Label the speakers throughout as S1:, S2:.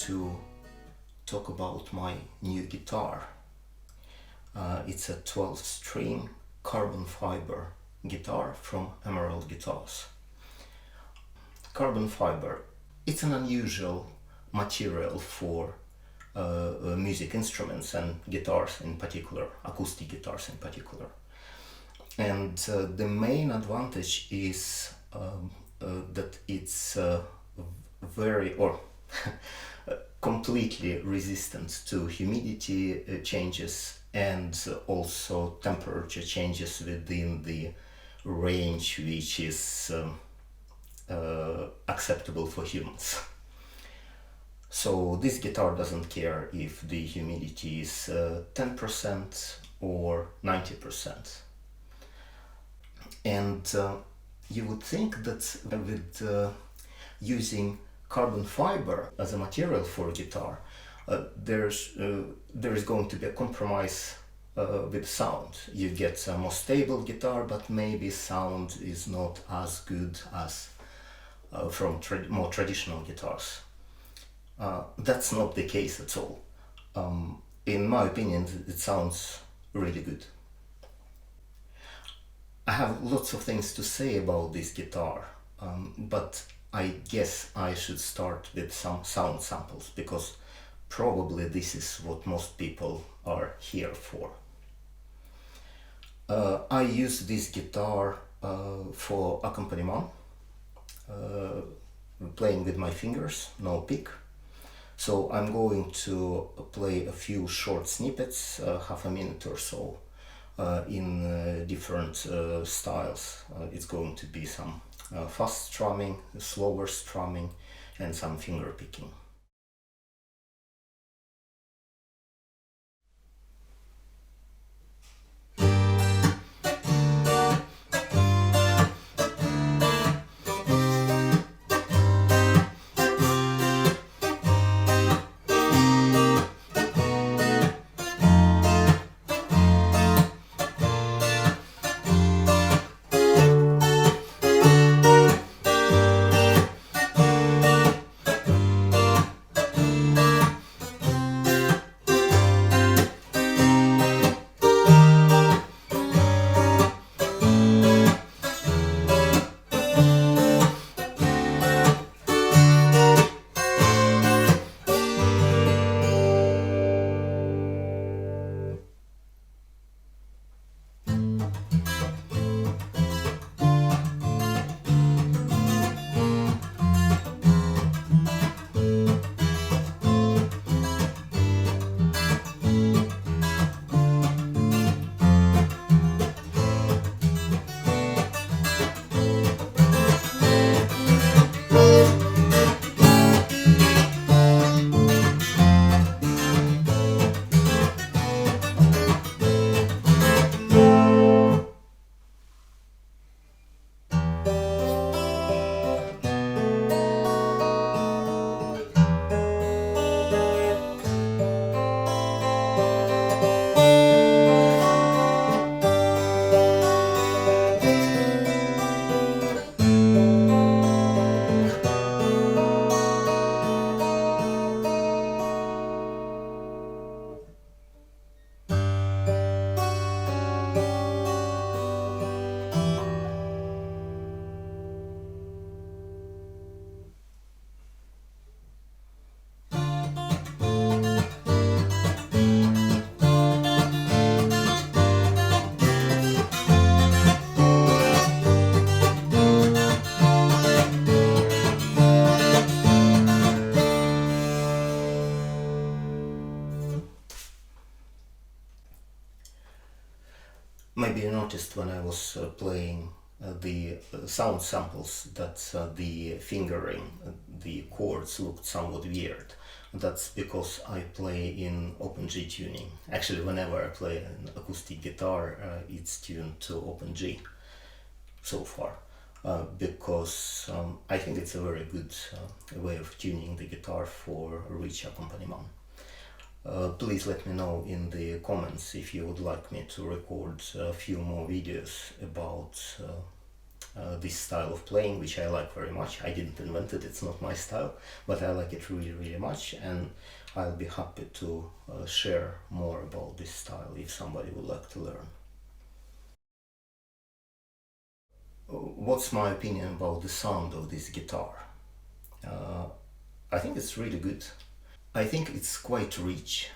S1: to talk about my new guitar. It's a 12-string carbon fiber guitar from Emerald Guitars. Carbon fiber, it's an unusual material for music instruments and guitars in particular, acoustic guitars in particular. And the main advantage is that it's very or completely resistant to humidity changes and also temperature changes within the range which is acceptable for humans. So this guitar doesn't care if the humidity is 10% or 90%. And you would think that with using carbon fiber as a material for a guitar, there is going to be a compromise with sound. You get a more stable guitar, but maybe sound is not as good as from more traditional guitars. That's not the case at all. In my opinion, it sounds really good. I have lots of things to say about this guitar, but I guess I should start with some sound samples, because probably this is what most people are here for. I use this guitar for accompaniment, playing with my fingers, no pick. So I'm going to play a few short snippets, half a minute or so, in different styles. It's going to be some fast strumming, slower strumming, and some finger picking. Maybe you noticed when I was playing the sound samples that the fingering, the chords looked somewhat weird. That's because I play in open G tuning. Actually, whenever I play an acoustic guitar, it's tuned to open G so far, because I think it's a very good way of tuning the guitar for rich accompaniment. Please let me know in the comments if you would like me to record a few more videos about this style of playing, which I like very much. I didn't invent it, it's not my style, but I like it really, really much, and I'll be happy to share more about this style if somebody would like to learn. What's my opinion about the sound of this guitar? I think it's really good. I think it's quite rich.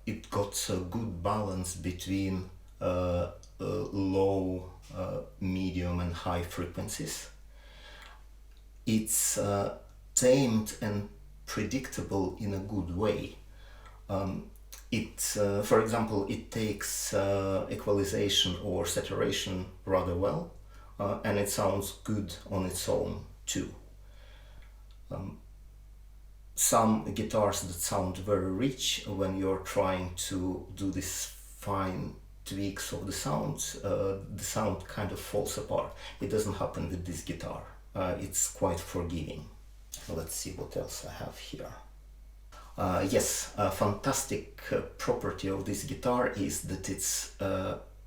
S1: It got a good balance between low, medium and high frequencies. It's tamed and predictable in a good way. For example, it takes equalization or saturation rather well, and it sounds good on its own too. Some guitars that sound very rich, when you're trying to do this fine tweaks of the sound kind of falls apart. It doesn't happen with this guitar. It's quite forgiving. Let's see what else I have here. Yes, a fantastic property of this guitar is that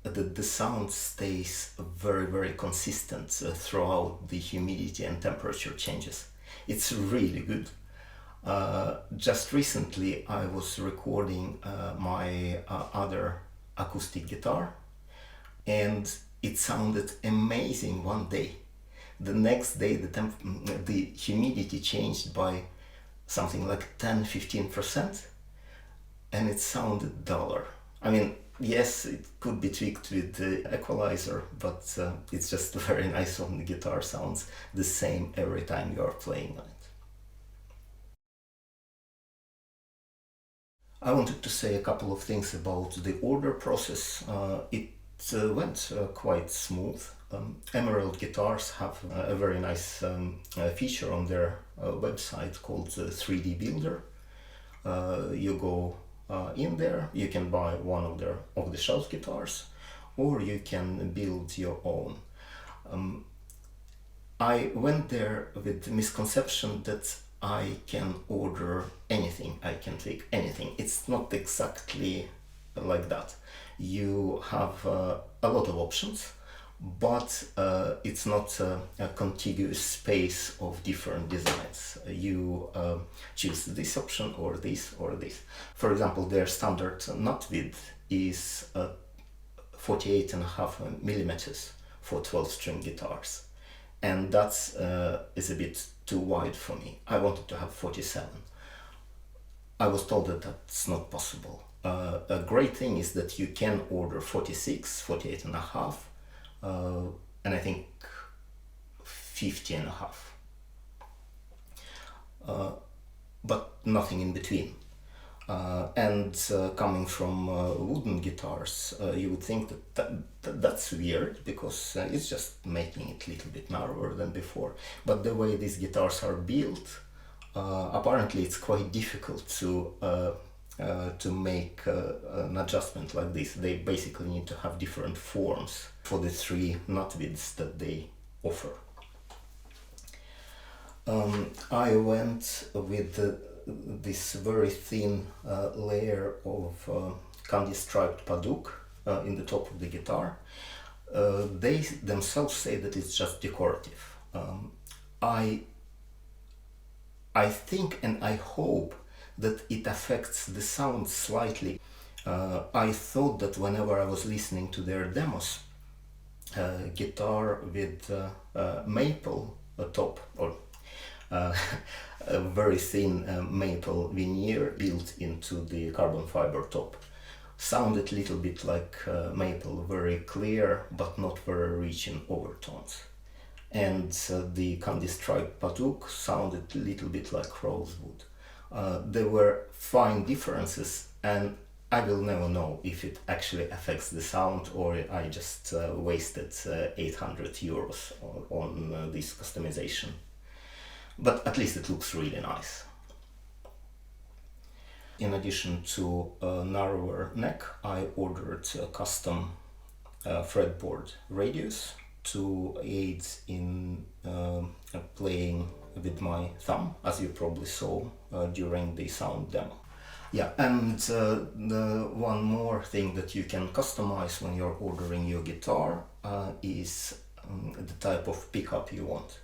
S1: the sound stays very, very consistent throughout the humidity and temperature changes. It's really good. Just recently I was recording my other acoustic guitar, and it sounded amazing one day. The next day the humidity changed by something like 10-15%, and it sounded duller. I mean, yes, it could be tweaked with the equalizer, but it's just very nice when the guitar sounds the same every time you are playing on it. I wanted to say a couple of things about the order process. It went quite smooth. Emerald Guitars have a very nice feature on their website called 3D Builder. You go in there, you can buy one of their off-the-shelf guitars, or you can build your own. I went there with the misconception that I can order anything, I can tweak anything. It's not exactly like that. You have a lot of options, but it's not a contiguous space of different designs. You choose this option or this or this. For example, their standard nut width is 48.5 millimeters for 12-string guitars, and that's is a bit too wide for me. I wanted to have 47. I was told that that's not possible. A great thing is that you can order 46, 48.5, and I think 50.5, but nothing in between. Coming from wooden guitars, you would think that's weird, because it's just making it a little bit narrower than before. But the way these guitars are built, apparently it's quite difficult to make an adjustment like this. They basically need to have different forms for the 3 nut widths that they offer. I went with this very thin layer of candy striped paduk in the top of the guitar. They themselves say that it's just decorative. I think and I hope that it affects the sound slightly. I thought that whenever I was listening to their demos, guitar with maple top, or a very thin maple veneer built into the carbon fiber top, sounded a little bit like maple, very clear but not very rich in overtones. And the candy striped paduk sounded a little bit like rosewood. There were fine differences, and I will never know if it actually affects the sound or I just wasted 800 euros on this customization. But at least it looks really nice. In addition to a narrower neck, I ordered a custom fretboard radius to aid in playing with my thumb, as you probably saw during the sound demo. Yeah, and the one more thing that you can customize when you're ordering your guitar is the type of pickup you want.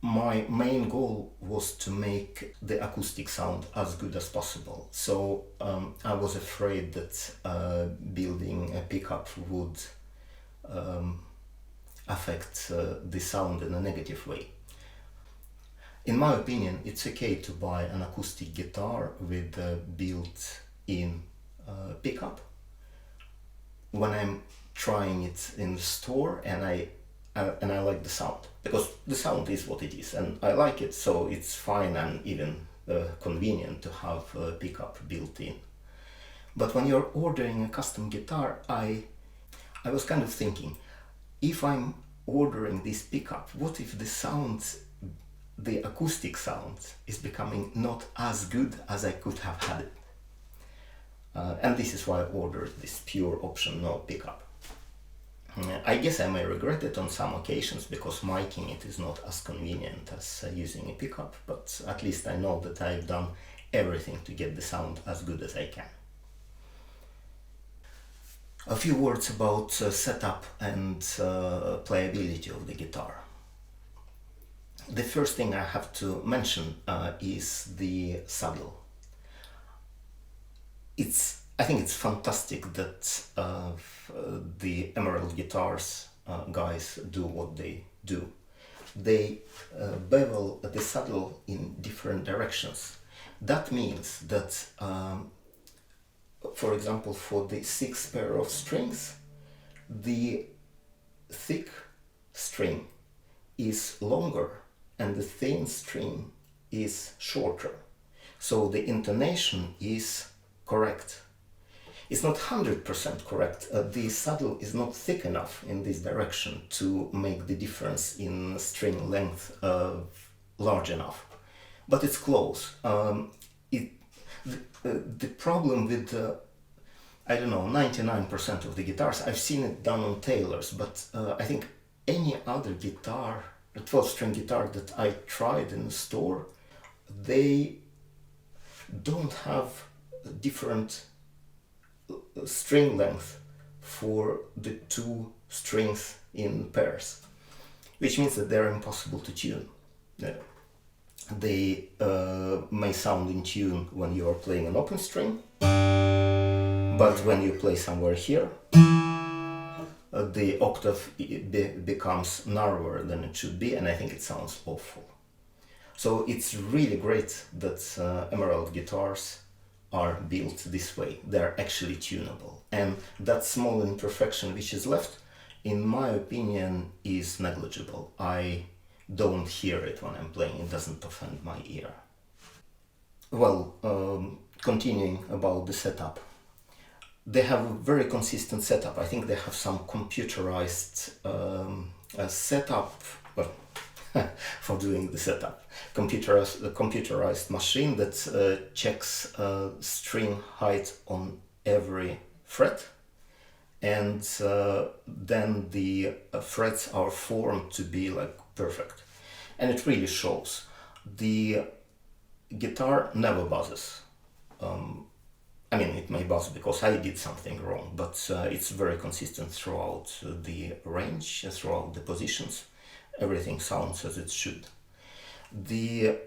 S1: My main goal was to make the acoustic sound as good as possible. So I was afraid that building a pickup would affect the sound in a negative way. In my opinion, it's okay to buy an acoustic guitar with a built-in pickup when I'm trying it in the store and I like the sound, because the sound is what it is and I like it, so it's fine and even convenient to have a pickup built in. But when you're ordering a custom guitar, I was kind of thinking, if I'm ordering this pickup, what if the acoustic sound is becoming not as good as I could have had it? And this is why I ordered this pure option, no pickup. I guess I may regret it on some occasions, because miking it is not as convenient as using a pickup, but at least I know that I've done everything to get the sound as good as I can. A few words about setup and playability of the guitar. The first thing I have to mention is the saddle. I think it's fantastic that the Emerald Guitars guys do what they do. They bevel the saddle in different directions. That means that, for example, for the 6 pair of strings, the thick string is longer and the thin string is shorter. So the intonation is correct. It's not 100% correct. The saddle is not thick enough in this direction to make the difference in string length large enough. But it's close. The problem with, 99% of the guitars, I've seen it done on Taylors, but I think any other guitar, a 12-string guitar that I tried in the store, they don't have different string length for the 2 strings in pairs, which means that they're impossible to tune. They may sound in tune when you are playing an open string, but when you play somewhere here, the octave becomes narrower than it should be, and I think it sounds awful. So it's really great that Emerald guitars are built this way. They're actually tunable, and that small imperfection which is left, in my opinion, is negligible. I don't hear it when I'm playing, it doesn't offend my ear. Well, continuing about the setup. They have a very consistent setup. I think they have some computerized setup for doing the setup. Computerized machine that checks string height on every fret, and then the frets are formed to be like perfect, and it really shows. The guitar never buzzes. It may buzz because I did something wrong, but it's very consistent throughout the range, throughout the positions. Everything sounds as it should. The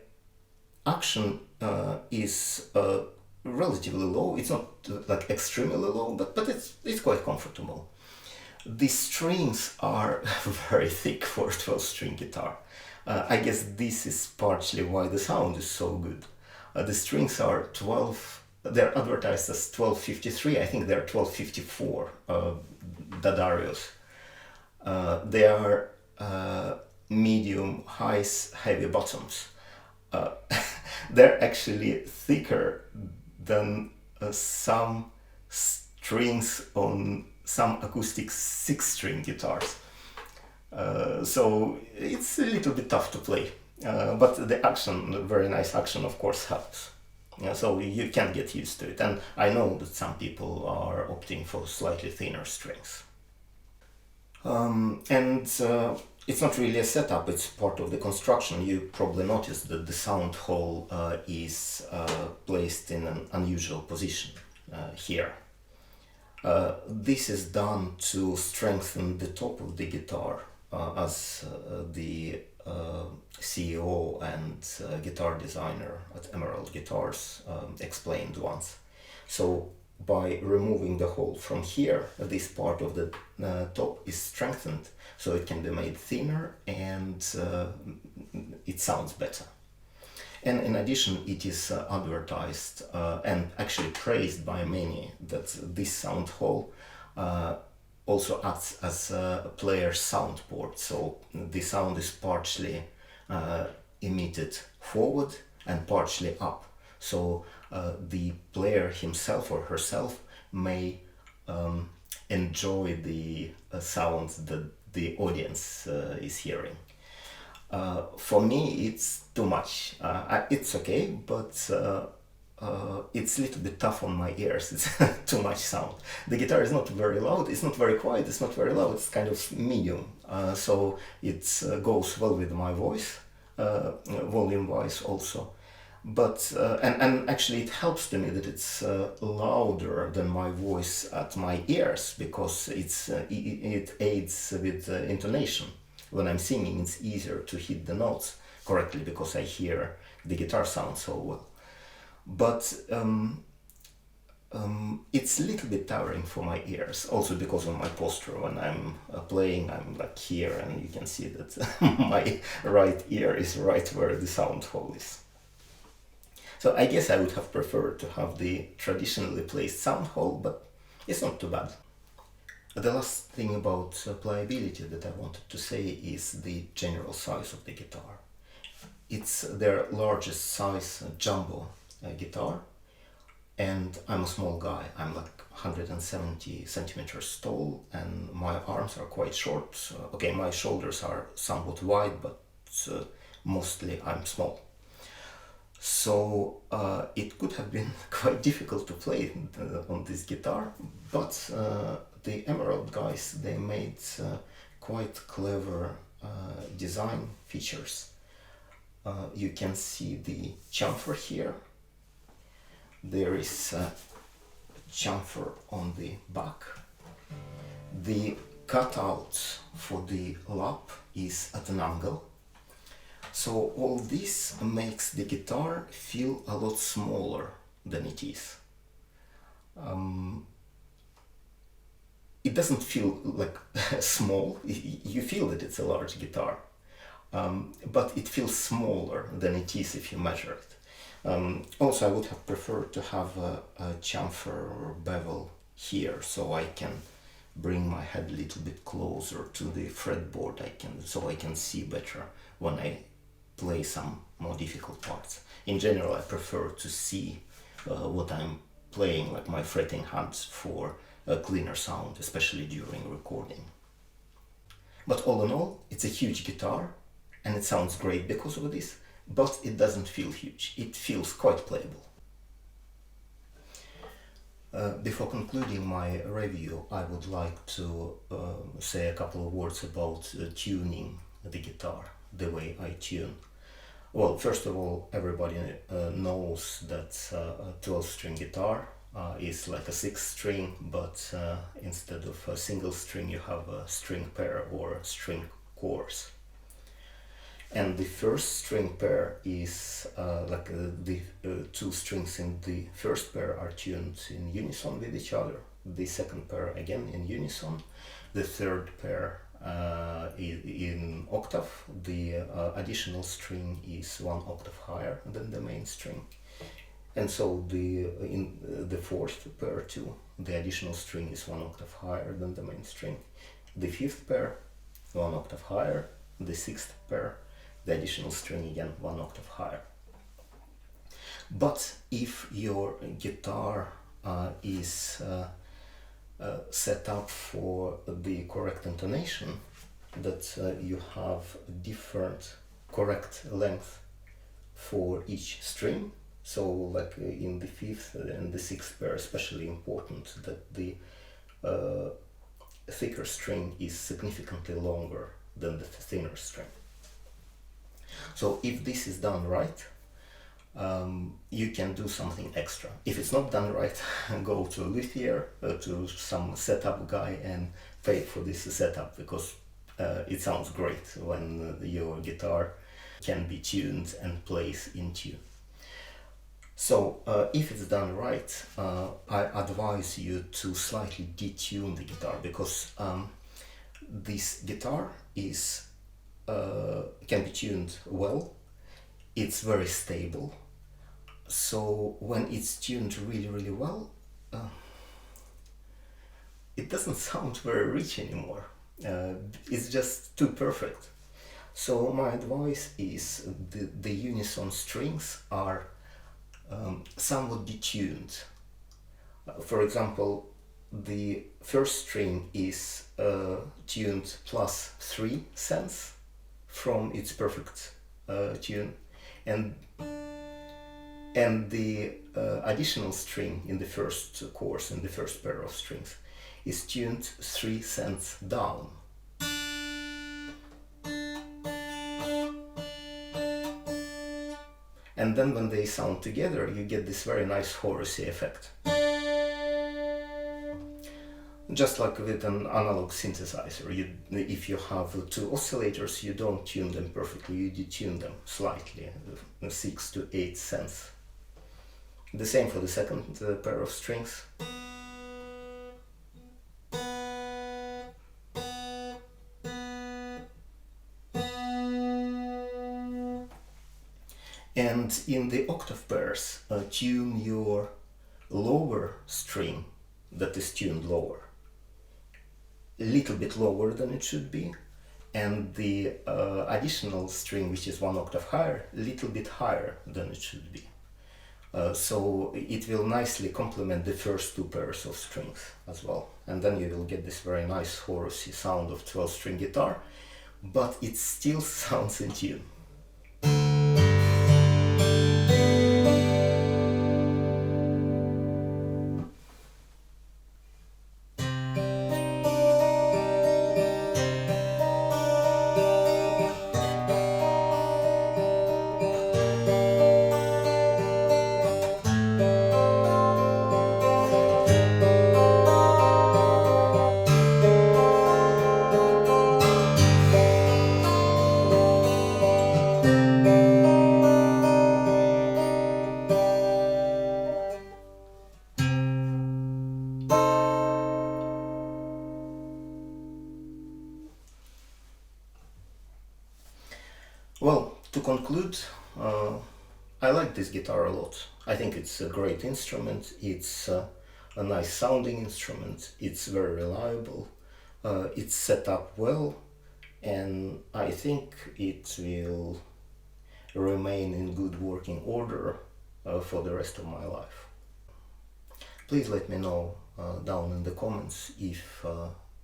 S1: action is relatively low. It's not like extremely low, but it's quite comfortable. The strings are very thick for a 12-string guitar. I guess this is partially why the sound is so good. The strings are 12. They're advertised as 1253. I think they're 1254 Dadarios. They are medium highs, heavy bottoms. They're actually thicker than some strings on some acoustic 6-string guitars. So it's a little bit tough to play, but the action, very nice action, of course, helps. So you can get used to it, and I know that some people are opting for slightly thinner strings. It's not really a setup, it's part of the construction. You probably noticed that the sound hole is placed in an unusual position here. This is done to strengthen the top of the guitar, as the CEO and guitar designer at Emerald Guitars explained once. So by removing the hole from here, this part of the top is strengthened, so it can be made thinner and it sounds better. And in addition, it is advertised and actually praised by many that this sound hole also acts as a player's sound port. So the sound is partially emitted forward and partially up. So the player himself or herself may enjoy the sounds that the audience is hearing. For me, it's too much. It's okay, but it's a little bit tough on my ears. It's too much sound. The guitar is not very loud, it's not very quiet, it's not very loud, it's kind of medium. So it goes well with my voice, volume-wise also. But and actually it helps to me that it's louder than my voice at my ears, because it aids with intonation. When I'm singing, it's easier to hit the notes correctly because I hear the guitar sound so well. But it's a little bit tiring for my ears, also because of my posture. When I'm playing, I'm like here, and you can see that my right ear is right where the sound hole is. So I guess I would have preferred to have the traditionally placed sound hole, but it's not too bad. The last thing about playability that I wanted to say is the general size of the guitar. It's their largest size jumbo guitar, and I'm a small guy. I'm like 170 centimeters tall, and my arms are quite short. Okay, my shoulders are somewhat wide, but mostly I'm small. So it could have been quite difficult to play on this guitar, but the Emerald guys, they made quite clever design features. You can see the chamfer here. There is a chamfer on the back. The cutout for the lap is at an angle. So all this makes the guitar feel a lot smaller than it is. It doesn't feel like small. You feel that it's a large guitar, but it feels smaller than it is if you measure it. Also, I would have preferred to have a chamfer or bevel here, so I can bring my head a little bit closer to the fretboard. So I can see better when I play some more difficult parts. In general, I prefer to see what I'm playing, like my fretting hands, for a cleaner sound, especially during recording. But all in all, it's a huge guitar, and it sounds great because of this, but it doesn't feel huge. It feels quite playable. Before concluding my review, I would like to say a couple of words about tuning the guitar, the way I tune. Well, first of all, everybody knows that a 12-string guitar is like a 6-string, but instead of a single string you have a string pair or string chords. And the first string pair is the two strings in the first pair are tuned in unison with each other. The second pair again in unison. The third pair in octave. The additional string is 1 octave higher than the main string. And so in the fourth pair too, the additional string is 1 octave higher than the main string. The fifth pair, 1 octave higher. The sixth pair, the additional string again 1 octave higher. But if your guitar is set up for the correct intonation, that you have different correct length for each string. So like in the fifth and the sixth pair, especially important that the thicker string is significantly longer than the thinner string. So if this is done right, you can do something extra. If it's not done right, go to a luthier, to some setup guy, and pay for this setup, because it sounds great when your guitar can be tuned and plays in tune. So if it's done right, I advise you to slightly detune the guitar, because this guitar is can be tuned well. It's very stable. So when it's tuned really well, it doesn't sound very rich anymore. It's just too perfect. So my advice is the unison strings are somewhat detuned. For example, the first string is tuned plus 3 cents from its perfect tune, and the additional string in the first chorus, in the first pair of strings, is tuned 3 cents down. And then when they sound together, you get this very nice chorusy effect. Just like with an analog synthesizer, if you have two oscillators, you don't tune them perfectly, you detune them slightly, 6 to 8 cents. The same for the second pair of strings. And in the octave pairs, tune your lower string that is tuned lower, a little bit lower than it should be, and the additional string, which is 1 octave higher, a little bit higher than it should be. So it will nicely complement the first 2 pairs of strings as well. And then you will get this very nice chorusy sound of 12-string guitar, but it still sounds in tune. Well, to conclude, I like this guitar a lot. I think it's a great instrument, it's a nice sounding instrument, it's very reliable, it's set up well, and I think it will remain in good working order for the rest of my life. Please let me know down in the comments if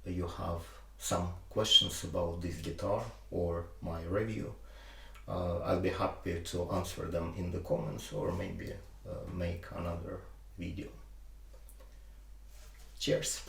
S1: you have some questions about this guitar or my review. I'll be happy to answer them in the comments, or maybe make another video. Cheers!